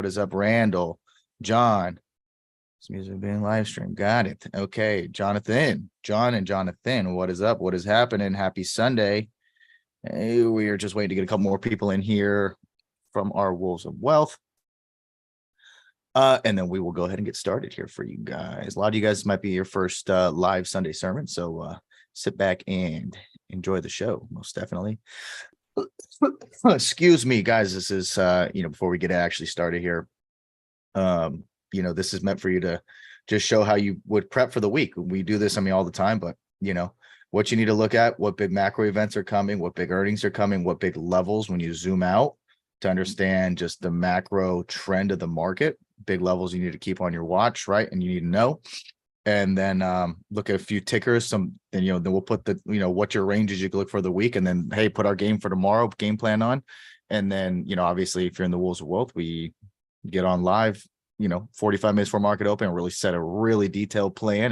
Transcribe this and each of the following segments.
What is up, Randall? John. This music being live streamed. Got it. Okay, Jonathan. John and Jonathan. What is up? What is happening? Happy Sunday. Hey, we are just waiting to get a couple more people in here from our Wolves of Wealth. And then we will go ahead and get started here for you guys. A lot of you guys might be your first live Sunday sermon, so sit back and enjoy the show, most definitely. Excuse me, guys. This is, before we get actually started here, this is meant for you to just show how you would prep for the week. We do this, all the time, but, what you need to look at, what big macro events are coming, what big earnings are coming, what big levels when you zoom out to understand just the macro trend of the market. Big levels you need to keep on your watch, right? And you need to know. And then look at a few tickers. Then we'll put the, what your ranges you can look for the week. And then, hey, put our game for tomorrow, game plan on. And then, obviously, if you're in the Wolves of Wealth, we get on live, 45 minutes before market open and really set a really detailed plan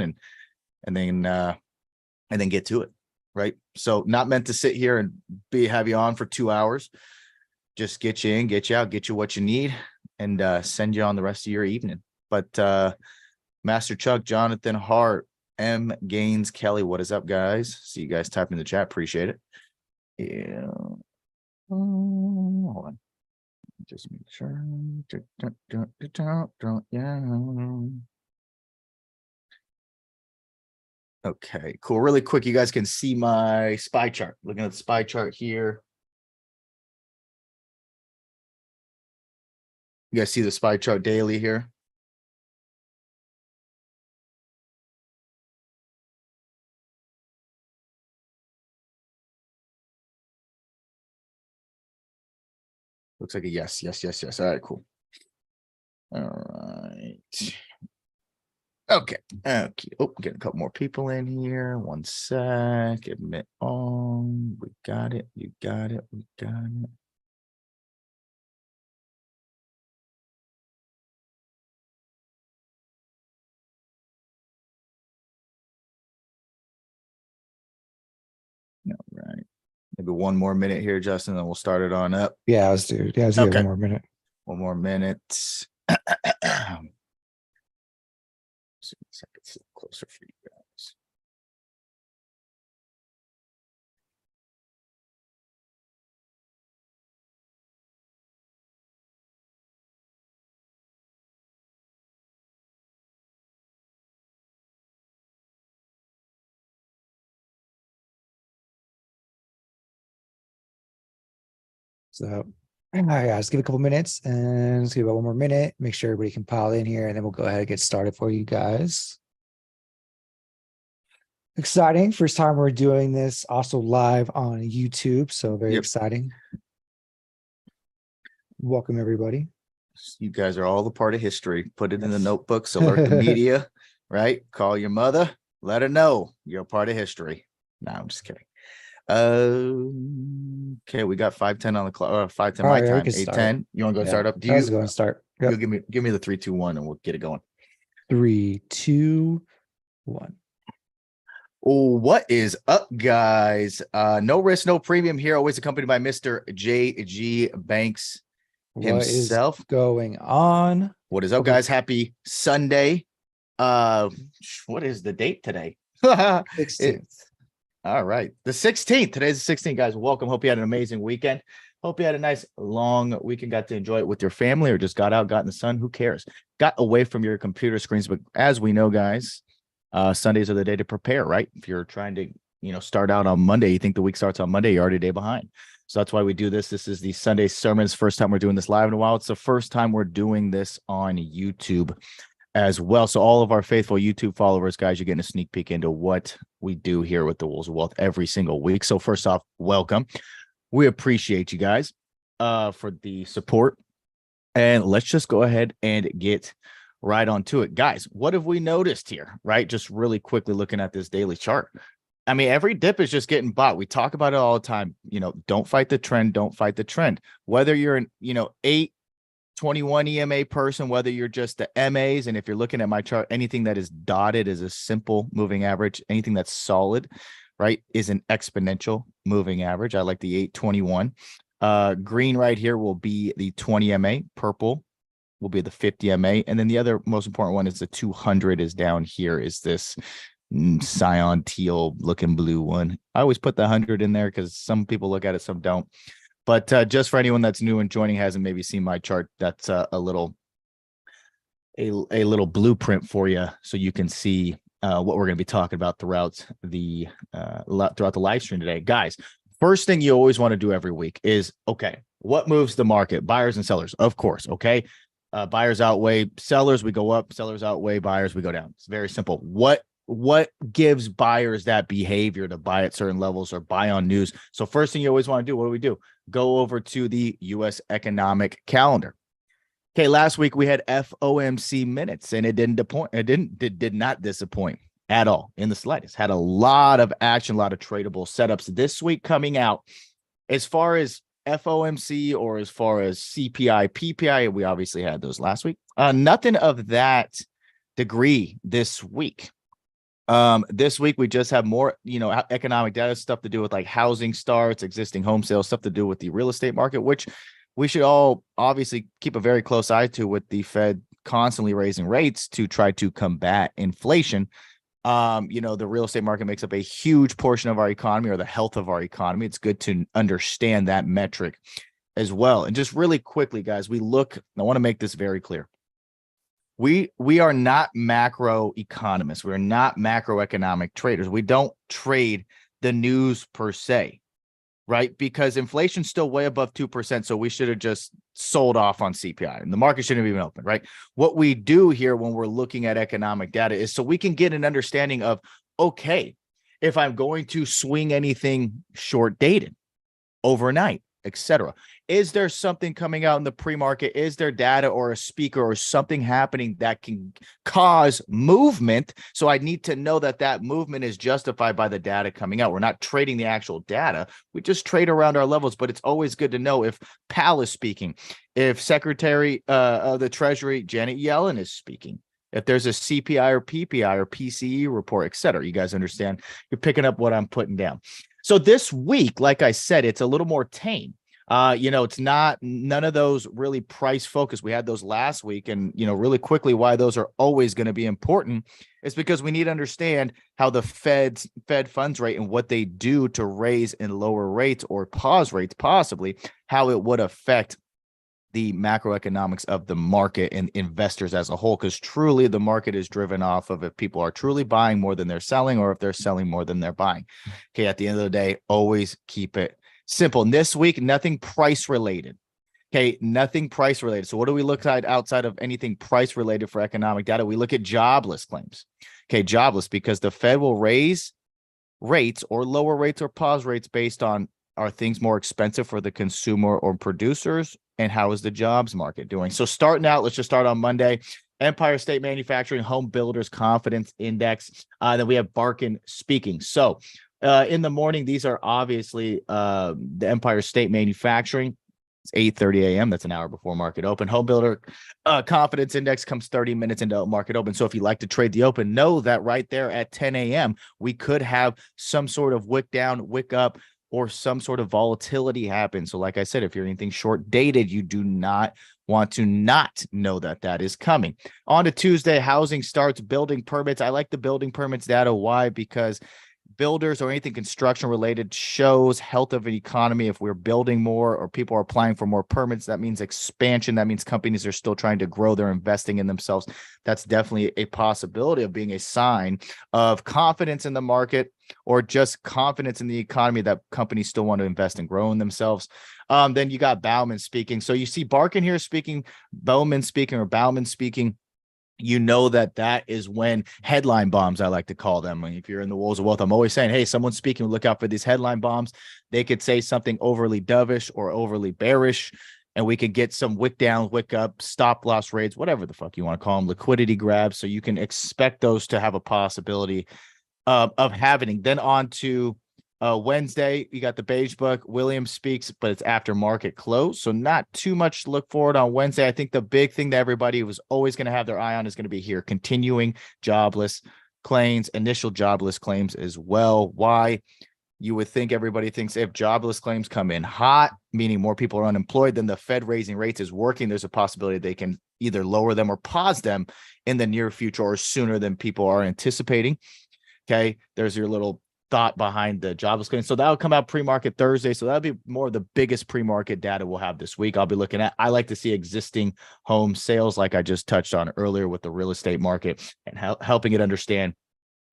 and then get to it, right? So not meant to sit here and have you on for 2 hours. Just get you in, get you out, get you what you need, and send you on the rest of your evening. But Master Chuck, Jonathan Hart, M. Gaines, Kelly, what is up, guys? See you guys typing in the chat. Appreciate it. Yeah. Hold on. Just make sure. Yeah. Okay, cool. Really quick, you guys can see my SPY chart. Looking at the SPY chart here. You guys see the SPY chart daily here? Looks like a yes. All right, cool. All right. Okay. Oh, getting a couple more people in here. One sec. Admit on. We got it. You got it. We got it. All right. Maybe one more minute here, Justin, then we'll start it on up. Yeah, let's do. Yeah, let's do Okay. one more minute. One more minute. See if I can sit closer for you guys. So, all right, guys, give it a couple minutes and let's give it one more minute. Make sure everybody can pile in here, and then we'll go ahead and get started for you guys. Exciting. First time we're doing this also live on YouTube. So very exciting. Welcome, everybody. You guys are all a part of history. Put it in the notebooks, alert the media, right? Call your mother, let her know you're a part of history. No, I'm just kidding. Okay, we got 5:10 on the clock. 5:10 my time. 8:10. You want to go start up? Let's go and start. Yep. You'll give me the 3, 2, 1, and we'll get it going. 3, 2, 1. Oh, what is up, guys? No risk, no premium here. Always accompanied by Mr. JG Banks himself. What is going on? What is up, guys? Happy Sunday. What is the date today? 16th. All right. The 16th. Today's the 16th, guys. Welcome. Hope you had an amazing weekend. Hope you had a nice long weekend, got to enjoy it with your family or just got out, got in the sun. Who cares? Got away from your computer screens. But as we know, guys, Sundays are the day to prepare, right? If you're trying to, start out on Monday, you think the week starts on Monday, you're already a day behind. So that's why we do this. This is the Sunday sermons. First time we're doing this live in a while. It's the first time we're doing this on YouTube as well. So all of our faithful YouTube followers, guys, you're getting a sneak peek into what we do here with the Wolves of Wealth every single week. So first off, welcome. We appreciate you guys for the support. And let's just go ahead and get right onto it. Guys, what have we noticed here, right? Just really quickly looking at this daily chart. Every dip is just getting bought. We talk about it all the time. Don't fight the trend. Don't fight the trend. Whether you're an, 821 EMA person, whether you're just the MAs, and if you're looking at my chart, anything that is dotted is a simple moving average. Anything that's solid, right, is an exponential moving average. I like the 821. Green right here will be the 20 MA. Purple will be the 50 MA. And then the other most important one is the 200 is down here, is this cyan teal looking blue one. I always put the 100 in there because some people look at it, some don't. But just for anyone that's new and joining, hasn't maybe seen my chart, that's a little blueprint for you, so you can see what we're going to be talking about throughout the live stream today. Guys, first thing you always want to do every week is, okay, what moves the market? Buyers and sellers, of course. Okay. Buyers outweigh sellers, we go up. Sellers outweigh buyers, we go down. It's very simple. What gives buyers that behavior to buy at certain levels or buy on news? So first thing you always want to do, what do? Go over to the U.S. economic calendar. Okay, last week we had FOMC minutes, and it did not disappoint at all in the slightest. Had a lot of action, a lot of tradable setups this week coming out. As far as FOMC or as far as CPI, PPI, we obviously had those last week. Nothing of that degree this week. This week we just have more, economic data, stuff to do with like housing starts, existing home sales, stuff to do with the real estate market, which we should all obviously keep a very close eye to, with the Fed constantly raising rates to try to combat inflation. The real estate market makes up a huge portion of our economy, or the health of our economy. It's good to understand that metric as well. And just really quickly, guys, I want to make this very clear. We are not macro economists. We're not macroeconomic traders. We don't trade the news per se, right? Because inflation's still way above 2%. So we should have just sold off on CPI and the market shouldn't have even opened, right? What we do here when we're looking at economic data is so we can get an understanding of, okay, if I'm going to swing anything short dated overnight, etc. Is there something coming out in the pre-market? Is there data or a speaker or something happening that can cause movement? So I need to know that movement is justified by the data coming out. We're not trading the actual data. We just trade around our levels, but it's always good to know if Powell is speaking, if Secretary of the Treasury, Janet Yellen, is speaking, if there's a CPI or PPI or PCE report, etc. You guys understand? You're picking up what I'm putting down. So this week, like I said, it's a little more tame. It's none of those really price focused. We had those last week, and really quickly, why those are always going to be important is because we need to understand how the Fed funds rate and what they do to raise and lower rates or pause rates, possibly how it would affect the macroeconomics of the market and investors as a whole, because truly the market is driven off of if people are truly buying more than they're selling, or if they're selling more than they're buying. Okay, at the end of the day, always keep it simple. And this week, nothing price related. Okay, nothing price related. So what do we look at outside of anything price related for economic data? We look at jobless claims. Okay, jobless, because the Fed will raise rates or lower rates or pause rates based on, are things more expensive for the consumer or producers? And how is the jobs market doing? So starting out, let's just start on Monday. Empire State Manufacturing Home Builders Confidence Index. Then we have Barkin speaking. So in the morning, these are obviously the Empire State Manufacturing. It's 8:30 a.m. That's an hour before market open. Home Builder Confidence Index comes 30 minutes into market open. So if you like to trade the open, know that right there at 10 a.m., we could have some sort of wick down, wick up, or some sort of volatility happen. So like I said, if you're anything short dated, you do not want to not know that is coming. On to Tuesday, housing starts, building permits. I like the building permits data. Why? Because builders or anything construction related shows health of an economy. If we're building more or people are applying for more permits, that means expansion. That means companies are still trying to grow. They're investing in themselves. That's definitely a possibility of being a sign of confidence in the market, or just confidence in the economy that companies still want to invest and grow in themselves. Then you got Bauman speaking. So you see Barkin here speaking, Bauman speaking. You know that is when headline bombs, I like to call them. If you're in the Wolves of Wealth, I'm always saying, hey, someone's speaking, look out for these headline bombs. They could say something overly dovish or overly bearish, and we could get some wick down, wick up, stop loss rates, whatever the fuck you want to call them, liquidity grabs. So you can expect those to have a possibility of happening. Then on to Wednesday, you got the Beige Book. Williams speaks, but it's after market close. So not too much to look forward on Wednesday. I think the big thing that everybody was always going to have their eye on is going to be here, continuing jobless claims, initial jobless claims as well. Why? You would think everybody thinks if jobless claims come in hot, meaning more people are unemployed, then the Fed raising rates is working. There's a possibility they can either lower them or pause them in the near future or sooner than people are anticipating. Okay. There's your little thought behind the jobless claims. So that'll come out pre-market Thursday. So that'll be more of the biggest pre-market data we'll have this week. I'll be looking at, I like to see existing home sales, like I just touched on earlier with the real estate market, and helping it understand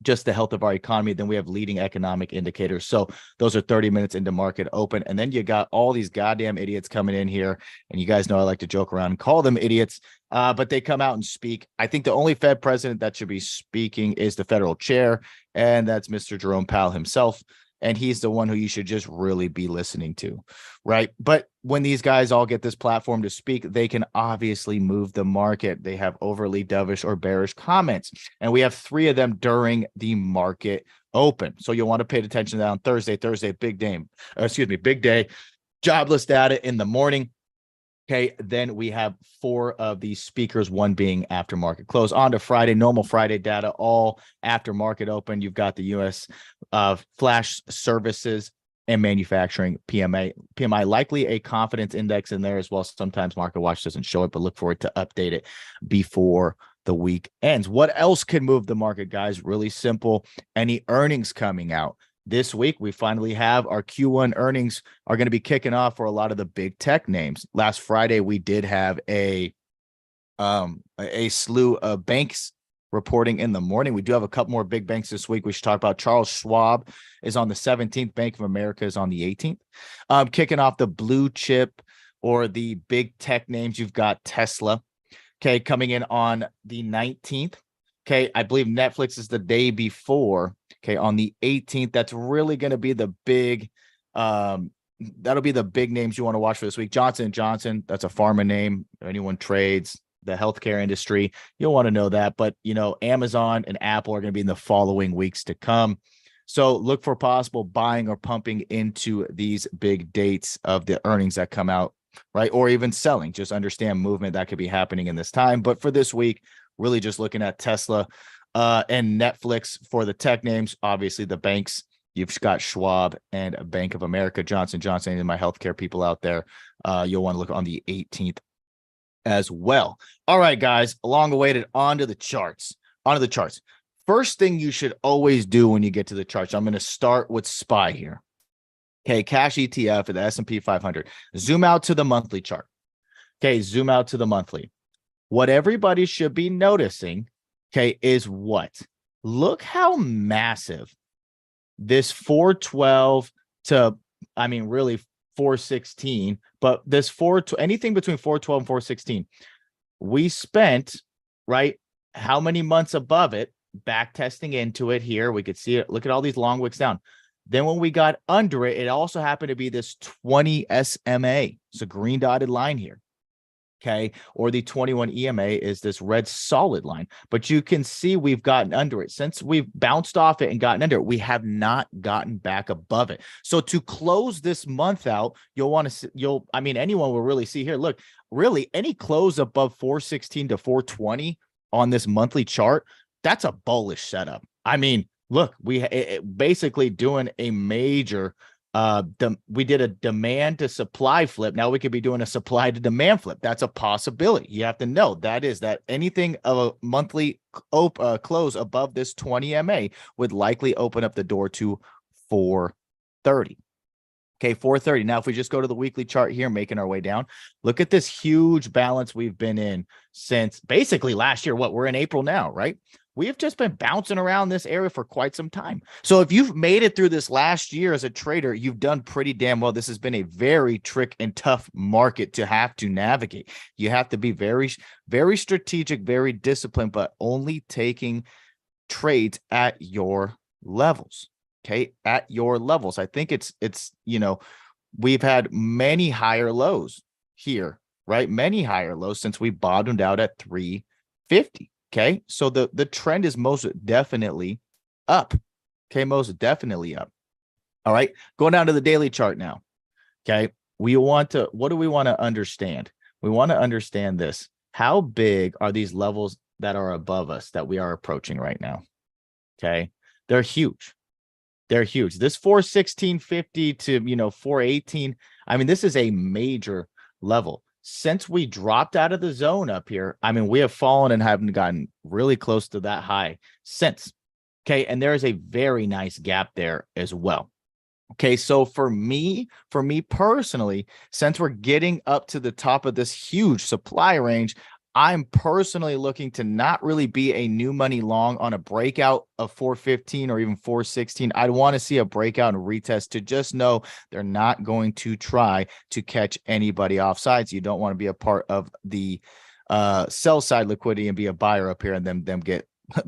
just the health of our economy. Then we have leading economic indicators. So those are 30 minutes into market open. And then you got all these goddamn idiots coming in here. And you guys know I like to joke around and call them idiots, but they come out and speak. I think the only Fed president that should be speaking is the federal chair, and that's Mr. Jerome Powell himself. And he's the one who you should just really be listening to, right? But when these guys all get this platform to speak, they can obviously move the market. They have overly dovish or bearish comments. And we have 3 of them during the market open. So you'll want to pay attention to that on Thursday. Big day. Jobless data in the morning. Okay, then we have 4 of these speakers, one being after market close. On to Friday, normal Friday data, all after market open. You've got the U.S. Flash services and manufacturing PMI, likely a confidence index in there as well. Sometimes Market Watch doesn't show it, but look for it to update it before the week ends. What else can move the market, guys? Really simple. Any earnings coming out. This week, we finally have our Q1 earnings are going to be kicking off for a lot of the big tech names. Last Friday, we did have a slew of banks reporting in the morning. We do have a couple more big banks this week. We should talk about. Charles Schwab is on the 17th. Bank of America is on the 18th. Kicking off the blue chip or the big tech names, you've got Tesla, okay, coming in on the 19th. Okay, I believe Netflix is the day before. Okay, on the 18th, that's really going to be the big, that'll be the big names you want to watch for this week. Johnson & Johnson, that's a pharma name. Anyone trades the healthcare industry, you'll want to know that. But, you know, Amazon and Apple are going to be in the following weeks to come. So look for possible buying or pumping into these big dates of the earnings that come out, right? Or even selling. Just understand movement that could be happening in this time. But for this week, really just looking at Tesla and Netflix for the tech names. Obviously, the banks, you've got Schwab and Bank of America, Johnson & Johnson, and my healthcare people out there. You'll want to look on the 18th as well. All right, guys, long awaited, onto the charts. First thing you should always do when you get to the charts, I'm going to start with SPY here. Okay, cash ETF at the S&P 500. Zoom out to the monthly chart. Okay, zoom out to the monthly. What everybody should be noticing, okay, is what? Look how massive this 412 to, I mean, really 416, but this anything between 412 and 416, we spent, right, how many months above it, back testing into it here. We could see it. Look at all these long wicks down. Then when we got under it, it also happened to be this 20 SMA. It's a green dotted line here. Okay, or the 21 EMA is this red solid line, but you can see we've gotten under it. Since we've bounced off it and gotten under it, we have not gotten back above it. So to close this month out, you'll want to, anyone will really see here. Look, really any close above 416 to 420 on this monthly chart, that's a bullish setup. I mean, look, we basically doing a major we did a demand to supply flip. Now we could be doing a supply to demand flip. That's a possibility. You have to know that anything of a monthly close above this 20 MA would likely open up the door to 430. Okay, 430. Now, if we just go to the weekly chart here, making our way down, look at this huge balance we've been in since basically last year. We're in April now, right? We have just been bouncing around this area for quite some time. So if you've made it through this last year as a trader, you've done pretty damn well. This has been a very trick and tough market to have to navigate. You have to be very, very strategic, very disciplined, but only taking trades at your levels. Okay, at your levels. I think it's we've had many higher lows here, right? Many higher lows since we bottomed out at 350. Okay, so the trend is most definitely up. Okay, most definitely up. All right, going down to the daily chart now. Okay, what do we want to understand? We want to understand this. How big are these levels that are above us that we are approaching right now? Okay, they're huge. They're huge. This 416.50 to, 418. I mean, this is a major level. Since we dropped out of the zone up here, I mean, we have fallen and haven't gotten really close to that high since. Okay. And there is a very nice gap there as well. Okay, so for me personally, since we're getting up to the top of this huge supply range, I'm personally looking to not really be a new money long on a breakout of 415 or even 416. I'd want to see a breakout and retest to just know they're not going to try to catch anybody off sides. You don't want to be a part of the sell side liquidity and be a buyer up here and them get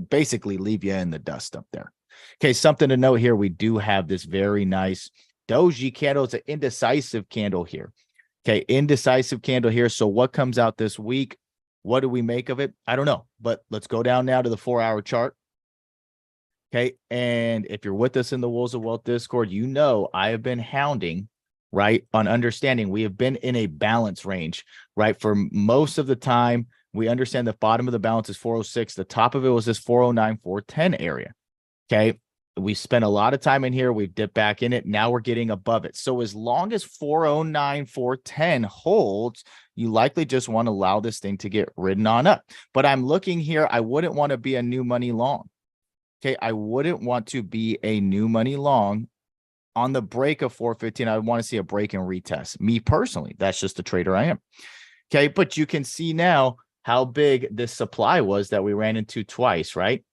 basically leave you in the dust up there. Okay, something to note here. We do have this very nice doji candle. It's an indecisive candle here. Okay, indecisive candle here. So what comes out this week? What do we make of it? I don't know, but let's go down now to the 4-hour chart. Okay, and if you're with us in the Wolves of Wealth Discord, you know I have been hounding, right, on understanding we have been in a balance range, right, for most of the time. We understand the bottom of the balance is 406. The top of it was this 409, 410 area. Okay, we spent a lot of time in here. We've dipped back in it. Now we're getting above it. So as long as 409, 410 holds, you likely just want to allow this thing to get ridden on up. But I'm looking here. I wouldn't want to be a new money long. Okay, I wouldn't want to be a new money long on the break of 415. I would want to see a break and retest. Me personally, that's just the trader I am. Okay, but you can see now how big this supply was that we ran into twice, right?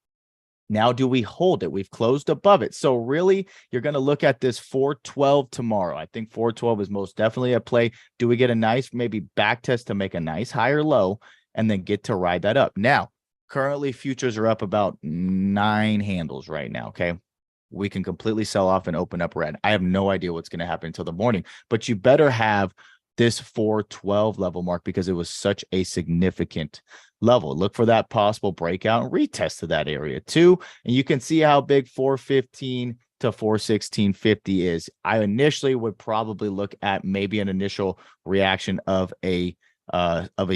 Now, do we hold it? We've closed above it. So really, you're going to look at this 412 tomorrow. I think 412 is most definitely a play. Do we get a nice maybe back test to make a nice higher low and then get to ride that up? Now, currently futures are up about 9 handles right now. Okay. We can completely sell off and open up red. I have no idea what's going to happen until the morning, but you better have this 412 level mark because it was such a significant level. Look for that possible breakout and retest to that area too. And you can see how big 415 to 416.50 is. I initially would probably look at maybe an initial reaction of a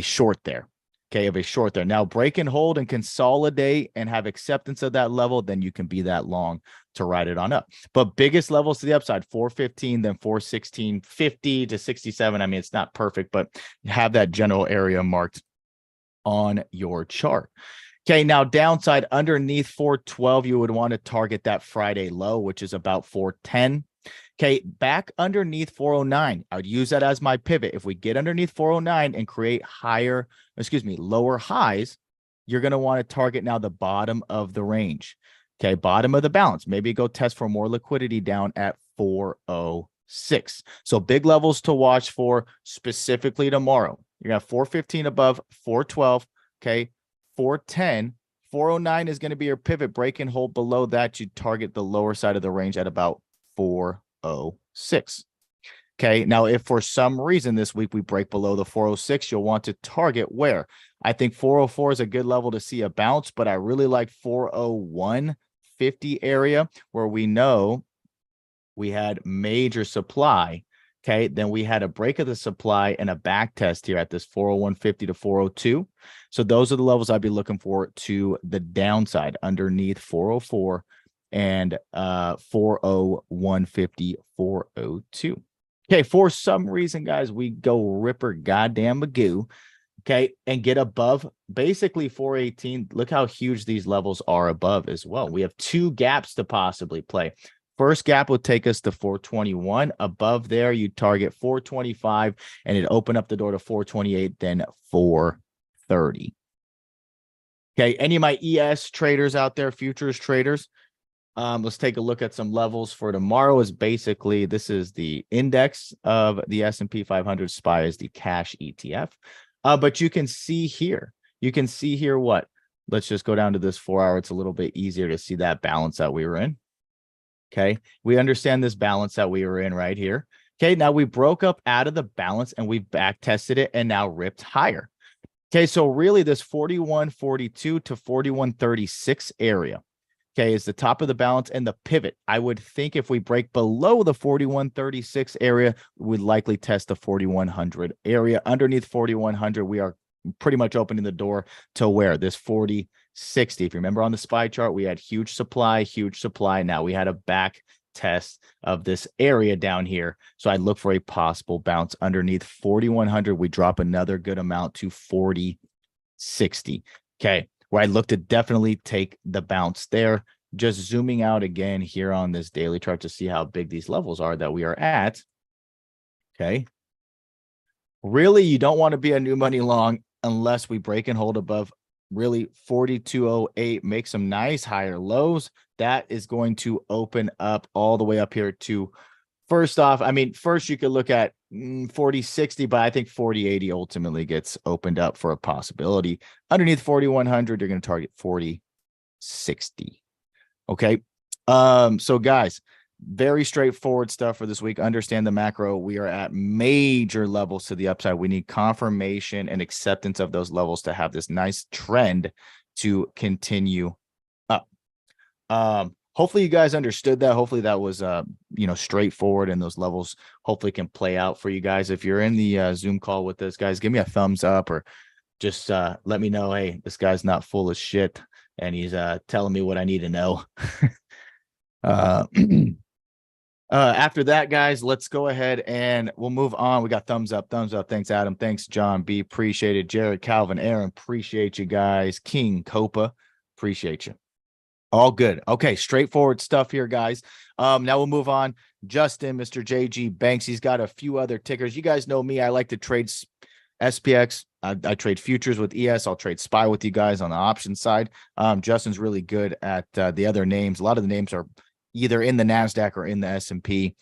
short there. Okay, of a short there. Now break and hold and consolidate and have acceptance of that level, then you can be that long to ride it on up. But biggest levels to the upside, 415, then 416.50 to 67. I mean, it's not perfect, but have that general area marked on your chart. Okay, now downside underneath 412, you would want to target that Friday low, which is about 410. Okay, back underneath 409, I would use that as my pivot. If we get underneath 409 and create lower highs, you're going to want to target now the bottom of the range. Okay, bottom of the balance. Maybe go test for more liquidity down at 406. So big levels to watch for specifically tomorrow. You're going to have 415 above, 412, okay, 410. 409 is going to be your pivot. Break and hold below that. You target the lower side of the range at about 406. Okay, now if for some reason this week we break below the 406, you'll want to target where? I think 404 is a good level to see a bounce, but I really like 401.50 area where we know we had major supply. Okay, then we had a break of the supply and a back test here at this 401.50 to 402. So those are the levels I'd be looking for to the downside underneath 404 and 401.50, 402. Okay, for some reason, guys, we go ripper goddamn magoo, okay, and get above basically 418. Look how huge these levels are above as well. We have 2 gaps to possibly play. First gap will take us to 421. Above there, you target 425, and it open up the door to 428, then 430. Okay, any of my ES traders out there, futures traders, let's take a look at some levels for tomorrow. Is basically, this is the index of the S&P 500. SPY is the cash ETF. But you can see here, what? Let's just go down to this 4-hour. It's a little bit easier to see that balance that we were in. Okay, we understand this balance that we were in right here. Okay, now we broke up out of the balance and we back tested it and now ripped higher. Okay, so really this 41.42 to 41.36 area, okay, is the top of the balance and the pivot. I would think if we break below the 41.36 area, we'd likely test the 4100 area. Underneath 4100, we are pretty much opening the door to where? This 40.60. If you remember on the SPY chart, we had huge supply. Now we had a back test of this area down here. So I look for a possible bounce underneath 4,100. We drop another good amount to 40.60. Okay, where I look to definitely take the bounce there. Just zooming out again here on this daily chart to see how big these levels are that we are at. Okay. Really, you don't want to be a new money long unless we break and hold above really 42.08, make some nice higher lows. That is going to open up all the way up here to, first off, I mean, first you could look at 40.60, but I think 40.80 ultimately gets opened up for a possibility. Underneath 4,100, you're going to target 40.60. Okay. So guys, very straightforward stuff for this week. Understand the macro. We are at major levels to the upside. We need confirmation and acceptance of those levels to have this nice trend to continue up. Hopefully you guys understood that. Hopefully that was straightforward, and those levels hopefully can play out for you guys. If you're in the Zoom call with us, guys, give me a thumbs up, or just let me know, hey, this guy's not full of shit and he's telling me what I need to know. After that, guys, let's go ahead and we'll move on. We got thumbs up, thumbs up. Thanks, Adam. Thanks, John B. Appreciate it. Jared, Calvin, Aaron, appreciate you guys. King, Copa, appreciate you. All good. Okay, straightforward stuff here, guys. Now we'll move on. Justin, Mr. JG Banks, he's got a few other tickers. You guys know me. I like to trade SPX. I trade futures with ES. I'll trade SPY with you guys on the option side. Justin's really good at the other names. A lot of the names are either in the NASDAQ or in the S&P.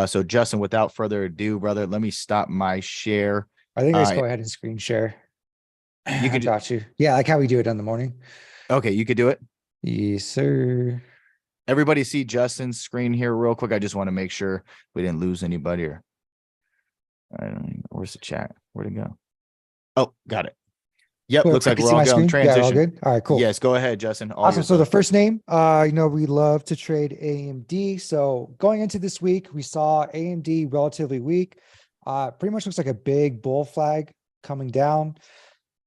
So Justin, without further ado, brother, let me stop my share. I think let's go ahead and screen share. You can got you. Yeah, like how we do it in the morning. Okay, you could do it. Yes, sir. Everybody see Justin's screen here real quick. I just want to make sure we didn't lose anybody. Or I don't know, where's the chat? Where'd it go? Oh, got it. Yep, Cool. looks like we're all going transition. Yeah, all good. All right, cool. Yes, go ahead, Justin. Awesome. So the first name, we love to trade AMD. So going into this week, we saw AMD relatively weak. Pretty much looks like a big bull flag coming down.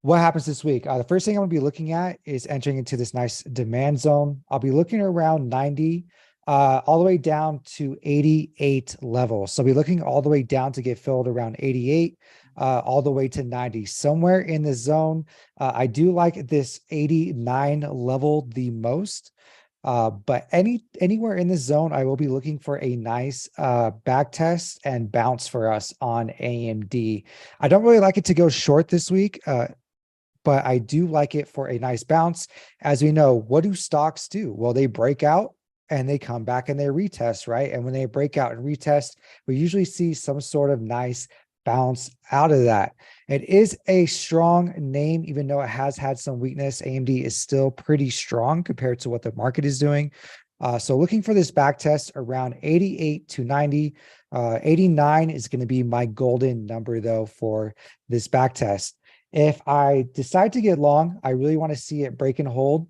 What happens this week? The first thing I'm going to be looking at is entering into this nice demand zone. I'll be looking around 90, all the way down to 88 levels. So I'll be looking all the way down to get filled around 88, all the way to 90, somewhere in the zone. I do like this 89 level the most. But anywhere in this zone, I will be looking for a nice back test and bounce for us on AMD. I don't really like it to go short this week, but I do like it for a nice bounce. As we know, what do stocks do? Well, they break out and they come back and they retest, right? And when they break out and retest, we usually see some sort of nice bounce out of that. It is a strong name, even though it has had some weakness. AMD is still pretty strong compared to what the market is doing. So looking for this back test around 88 to 90. 89 is going to be my golden number, though, for this back test. If I decide to get long, I really want to see it break and hold.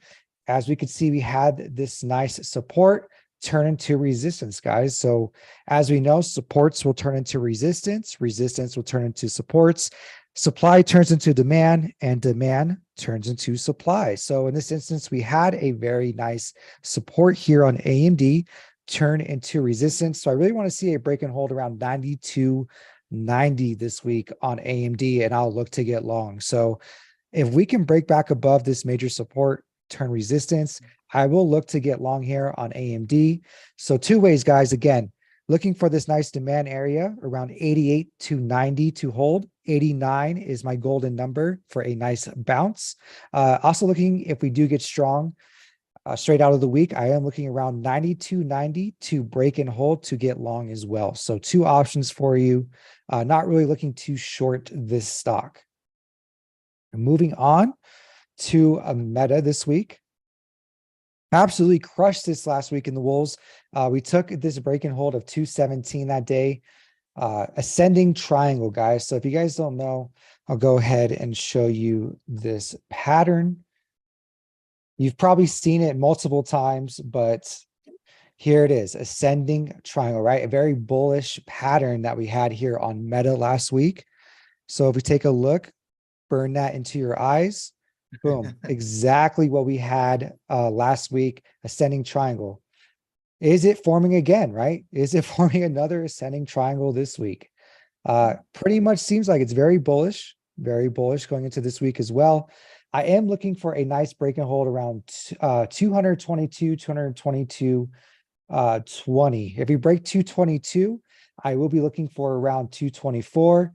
As we could see, we had this nice support turn into resistance, guys. So as we know, supports will turn into resistance. Resistance will turn into supports. Supply turns into demand, and demand turns into supply. So in this instance, we had a very nice support here on AMD turn into resistance. So I really want to see a break and hold around 92.90 this week on AMD, and I'll look to get long. So if we can break back above this major support, turn resistance, I will look to get long here on AMD. So two ways, guys. Again, looking for this nice demand area around 88 to 90 to hold. 89 is my golden number for a nice bounce. Also looking, if we do get strong straight out of the week, I am looking around 92.90 to break and hold to get long as well. So two options for you. Not really looking to short this stock. Moving on to a Meta this week. Absolutely crushed this last week in the Wolves. We took this break and hold of 217 that day. Ascending triangle, guys. So if you guys don't know, I'll go ahead and show you this pattern. You've probably seen it multiple times, but here it is, ascending triangle, right? A very bullish pattern that we had here on Meta last week. So if we take a look, burn that into your eyes. Boom, exactly what we had last week, ascending triangle. Is it forming again, right? Is it forming another ascending triangle this week? Pretty much seems like it's very bullish going into this week as well. I am looking for a nice break and hold around 222, 222, 20. If we break 222, I will be looking for around 224.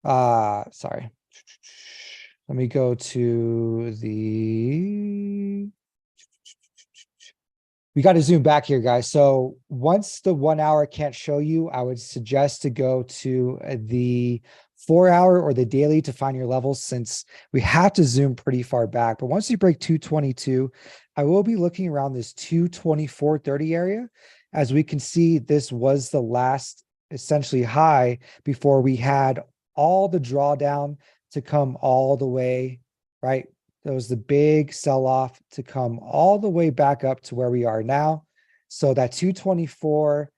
Sorry. Let me go to the we got to zoom back here, guys. So once the 1 hour can't show you, I would suggest to go to the 4 hour or the daily to find your levels, since we have to zoom pretty far back. But once you break 222, I will be looking around this 224.30 area. As we can see, this was the last essentially high before we had all the drawdown to come all the way, right? There was the big sell-off to come all the way back up to where we are now. So that 224,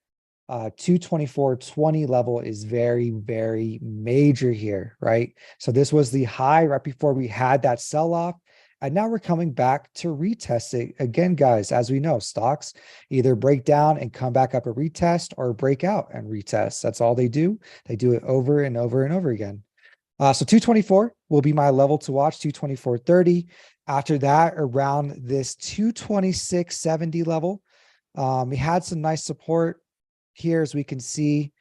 224.20 level is very, very major here, right? So this was the high right before we had that sell-off. And now we're coming back to retest it again, guys. As we know, stocks either break down and come back up a retest or break out and retest. That's all they do. They do it over and over and over again. So 224 will be my level to watch, 224.30. After that, around this 226.70 level, we had some nice support here, as we can see.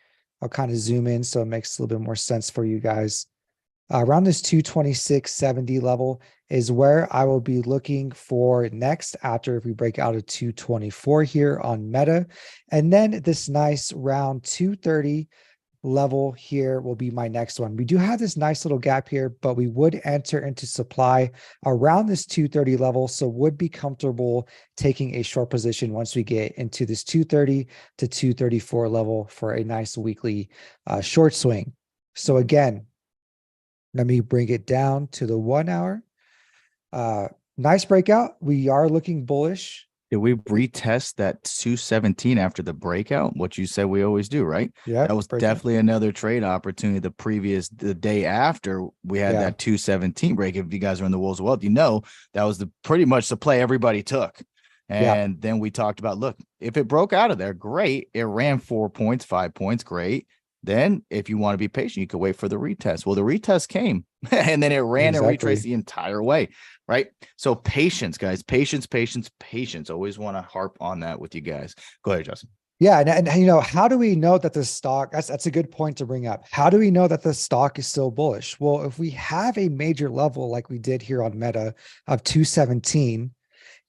I'll kind of zoom in so it makes a little bit more sense for you guys. Around this 226.70 level is where I will be looking for next after if we break out of 224 here on Meta. And then this nice round 230 level here will be my next one. We do have this nice little gap here, but we would enter into supply around this 230 level. So would be comfortable taking a short position once we get into this 230 to 234 level for a nice weekly short swing. So again, let me bring it down to the 1 hour. Nice breakout. We are looking bullish. Did we retest that 217 after the breakout? What you said we always do, right? Yeah, That was definitely another trade opportunity. The day after we had that 217 break. If you guys are in the Wolves of Wealth, you know that was pretty much the play everybody took. And then we talked about, look, if it broke out of there, great. It ran 4 points, 5 points, great. Then if you want to be patient, you could wait for the retest. Well, the retest came and then it ran and retraced the entire way, right? So patience, guys, patience. Always want to harp on that with you guys. Go ahead, Justin. Yeah, and you know, how do we know that the stock, that's a good point to bring up. How do we know that the stock is still bullish? Well, if we have a major level like we did here on Meta of 217,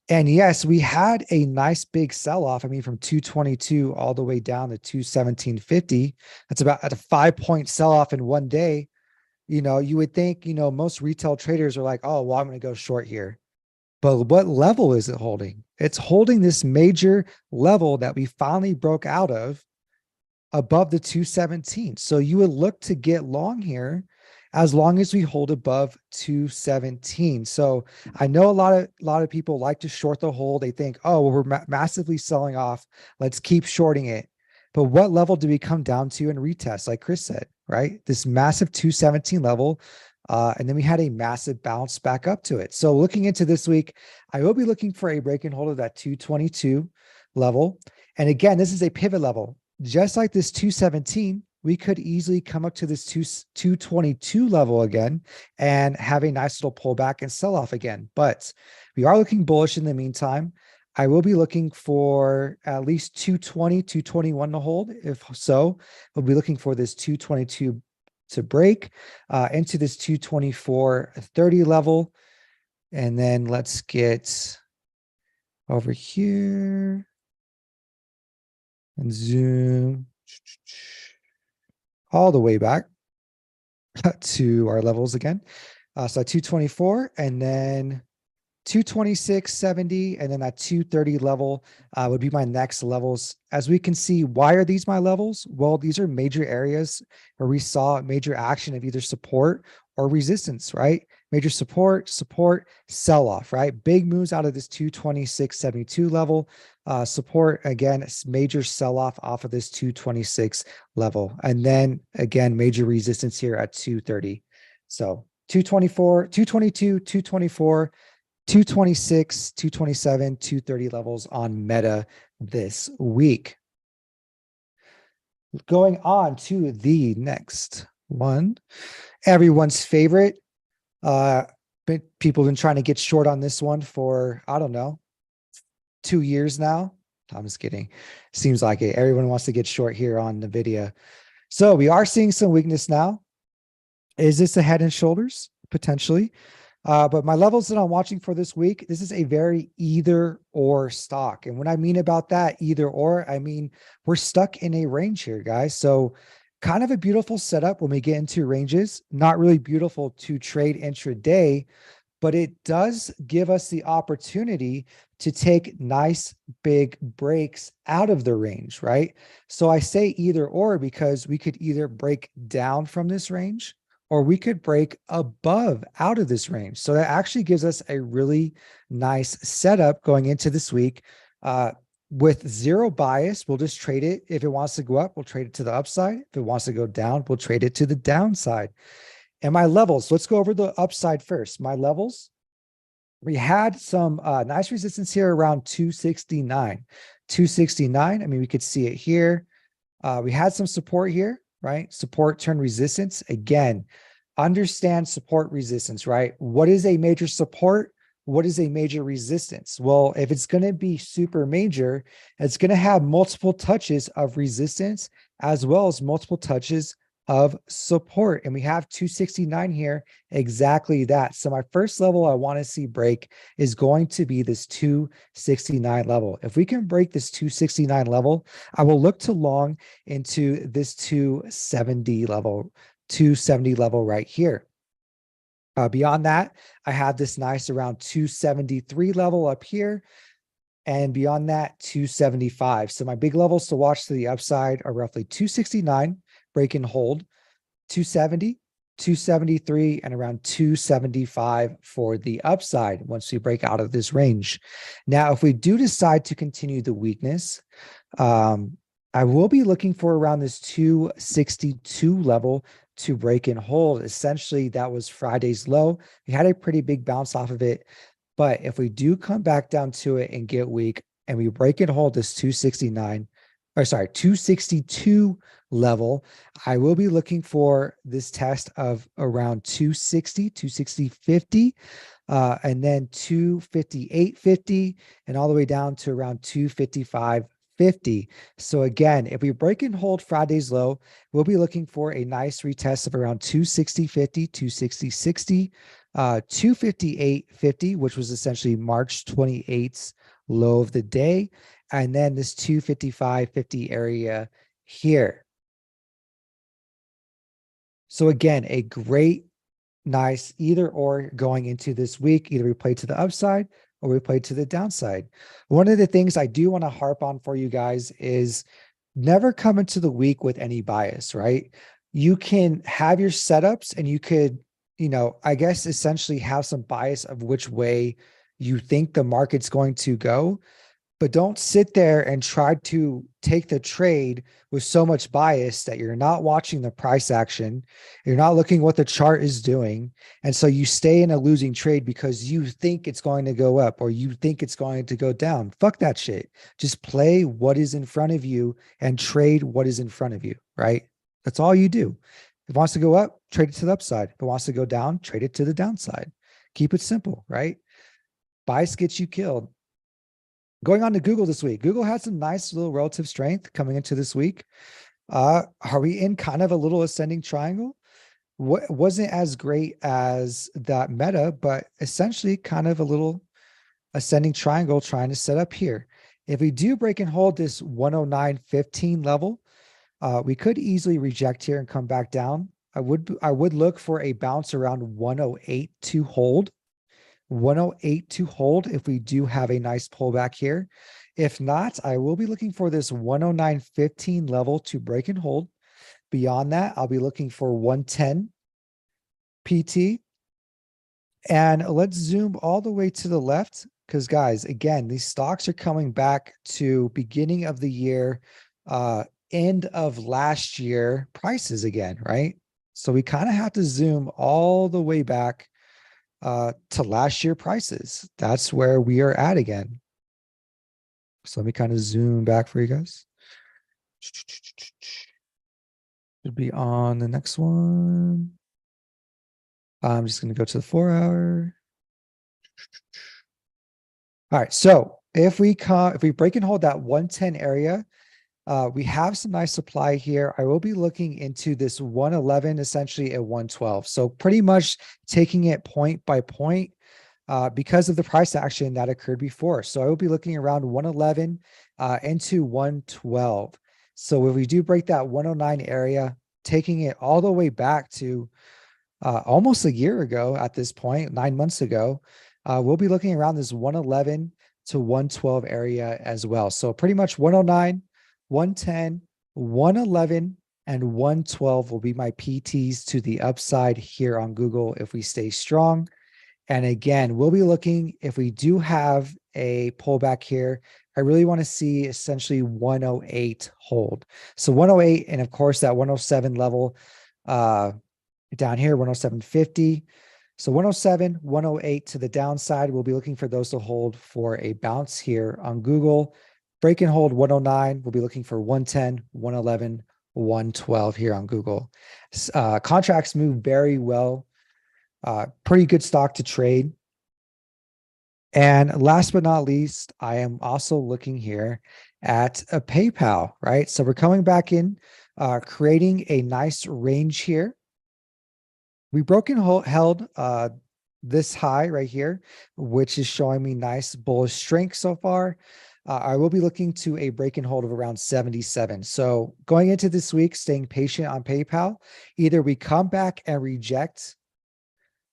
and yes, we had a nice big sell-off. I mean, from 222 all the way down to 217.50. That's about a 5-point sell-off in one day. You know, you would think, you know, most retail traders are like, oh, well, I'm going to go short here. But what level is it holding? It's holding this major level that we finally broke out of above the 217. So you would look to get long here as long as we hold above 217. So I know a lot of people like to short the hold. They think, oh, well, we're massively selling off. Let's keep shorting it. But what level do we come down to in retest? Like Chris said, right? This massive 217 level. And then we had a massive bounce back up to it. So looking into this week, I will be looking for a break and hold of that 222 level. And again, this is a pivot level. Just like this 217, we could easily come up to this 222 level again and have a nice little pullback and sell off again. But we are looking bullish in the meantime. I will be looking for at least 220, 221 to hold. If so, we'll be looking for this 222 to break into this 224.30 level. And then let's get over here and zoom all the way back to our levels again. So 224 and then 226.70, and then that 230 level would be my next levels. As we can see, why are these my levels? Well, these are major areas where we saw major action of either support or resistance, right? Major support, sell off, right? Big moves out of this 226.72 level. Support, again, major sell off of this 226 level. And then again, major resistance here at 230. So 224, 222, 224, 226, 227, 230 levels on Meta this week. Going on to the next one, everyone's favorite. People have been trying to get short on this one for, I don't know, 2 years now. I'm just kidding. Seems like it. Everyone wants to get short here on NVIDIA. So we are seeing some weakness now. Is this a head and shoulders? Potentially. But my levels that I'm watching for this week, this is a very either or stock. And what I mean about that either or, I mean, we're stuck in a range here, guys. So kind of a beautiful setup when we get into ranges, not really beautiful to trade intraday, but it does give us the opportunity to take nice big breaks out of the range, right? So I say either or because we could either break down from this range or we could break above out of this range. So that actually gives us a really nice setup going into this week. With zero bias, we'll just trade it. If it wants to go up, we'll trade it to the upside. If it wants to go down, we'll trade it to the downside. And my levels, let's go over the upside first. My levels, we had some nice resistance here around 269. 269, I mean, we could see it here. We had some support here, right? Support turn resistance. Again, understand support resistance, right? What is a major support? What is a major resistance? Well, if it's going to be super major, it's going to have multiple touches of resistance as well as multiple touches of support. And we have 269 here, exactly that. So my first level I want to see break is going to be this 269 level. If we can break this 269 level, I will look to long into this 270 level right here. Beyond that, I have this nice around 273 level up here. And beyond that, 275. So my big levels to watch to the upside are roughly 269, break and hold, 270, 273, and around 275 for the upside once we break out of this range. Now, if we do decide to continue the weakness, I will be looking for around this 262 level to break and hold. Essentially, that was Friday's low. We had a pretty big bounce off of it. But if we do come back down to it and get weak and we break and hold this 262 level, I will be looking for this test of around 260, 260.50, and then 258.50, and all the way down to around 255.50. So again, if we break and hold Friday's low, we'll be looking for a nice retest of around 260.50, 260.60, 258.50, which was essentially March 28th's low of the day, and then this 255.50 area here. So again, a great, nice either or going into this week. Either we play to the upside or we play to the downside. One of the things I do want to harp on for you guys is never come into the week with any bias, right? You can have your setups and you could, I guess essentially have some bias of which way you think the market's going to go, but don't sit there and try to take the trade with so much bias that you're not watching the price action. You're not looking what the chart is doing. And so you stay in a losing trade because you think it's going to go up or you think it's going to go down. Fuck that shit. Just play what is in front of you and trade what is in front of you, right? That's all you do. If it wants to go up, trade it to the upside. If it wants to go down, trade it to the downside. Keep it simple, right? Bias gets you killed. Going on to Google this week. Google had some nice little relative strength coming into this week. Are we in kind of a little ascending triangle? Wasn't as great as that Meta, but essentially kind of a little ascending triangle trying to set up here. If we do break and hold this 109.15 level, we could easily reject here and come back down. I would look for a bounce around 108 to hold. 108 to hold if we do have a nice pullback here. If not, I will be looking for this 109.15 level to break and hold. Beyond that, I'll be looking for 110 PT. And let's zoom all the way to the left because, guys, again, these stocks are coming back to beginning of the year, end of last year prices again, right? So we kind of have to zoom all the way back to last year prices. That's where we are at again. So let me kind of zoom back for you guys. Should be on the next one. I'm just going to go to the 4 hour. All right. So if we break and hold that 110 area, we have some nice supply here. I will be looking into this 111 essentially at 112. So pretty much taking it point by point because of the price action that occurred before. So I will be looking around 111 into 112. So if we do break that 109 area, taking it all the way back to almost a year ago at this point, 9 months ago, we'll be looking around this 111 to 112 area as well. So pretty much 109, 110, 111, and 112 will be my PTs to the upside here on Google if we stay strong. And again, we'll be looking if we do have a pullback here. I really want to see essentially 108 hold. So 108, and of course that 107 level down here, 107.50. So 107, 108 to the downside. We'll be looking for those to hold for a bounce here on Google. Break and hold 109. We'll be looking for 110, 111, 112 here on Google. Contracts move very well. Pretty good stock to trade. And last but not least, I am also looking here at a PayPal, right? So we're coming back in, creating a nice range here. We broke and held this high right here, which is showing me nice bullish strength so far. I will be looking to a break and hold of around 77. So going into this week, staying patient on PayPal, either we come back and reject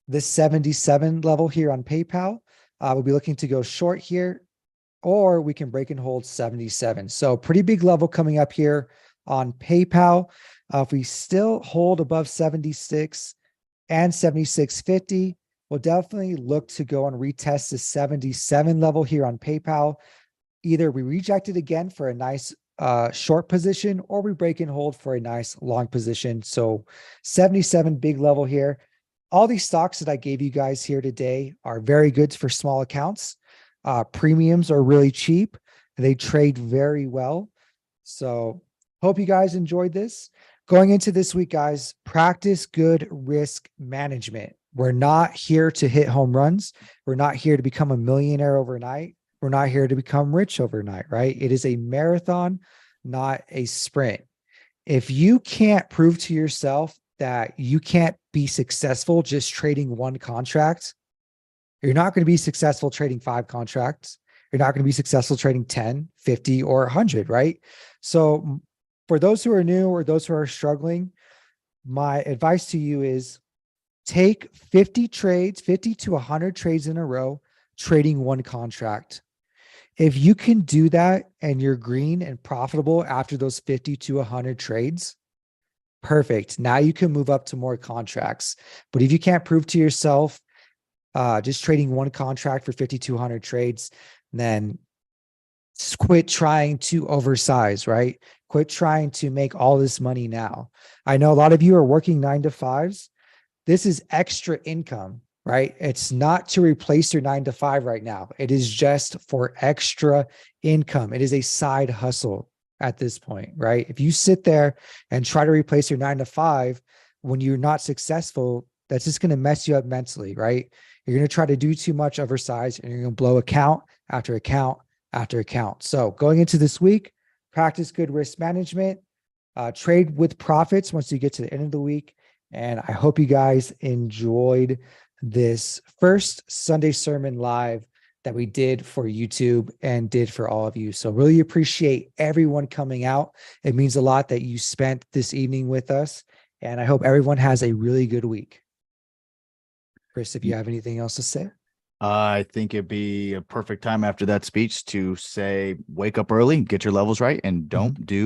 the 77 level here on PayPal. We'll be looking to go short here, or we can break and hold 77. So pretty big level coming up here on PayPal. If we still hold above 76 and 76.50, we'll definitely look to go and retest the 77 level here on PayPal. Either we reject it again for a nice short position, or we break and hold for a nice long position. So 77 big level here. All these stocks that I gave you guys here today are very good for small accounts. Premiums are really cheap. They trade very well. So hope you guys enjoyed this. Going into this week, guys, practice good risk management. We're not here to hit home runs. We're not here to become a millionaire overnight. We're not here to become rich overnight, right? It is a marathon, not a sprint. If you can't prove to yourself that you can't be successful just trading one contract, you're not going to be successful trading 5 contracts. You're not going to be successful trading 10, 50, or 100, right? So for those who are new or those who are struggling, my advice to you is take 50 trades, 50 to 100 trades in a row, trading one contract. If you can do that and you're green and profitable after those 50 to 100 trades, perfect. Now you can move up to more contracts. But if you can't prove to yourself just trading one contract for 50 to 100 trades, then quit trying to oversize, right? Quit trying to make all this money now. I know a lot of you are working 9 to 5s. This is extra income, right? It's not to replace your 9 to 5 right now. It is just for extra income. It is a side hustle at this point, right? If you sit there and try to replace your 9 to 5 when you're not successful, that's just going to mess you up mentally, right? You're going to try to do too much oversize and you're going to blow account after account after account. So going into this week, practice good risk management, trade with profits once you get to the end of the week. And I hope you guys enjoyed this first Sunday sermon live that we did for YouTube and did for all of you. So really appreciate everyone coming out. It means a lot that you spent this evening with us. And I hope everyone has a really good week. Chris, if you have anything else to say. I think it'd be a perfect time after that speech to say, wake up early, get your levels right, and don't do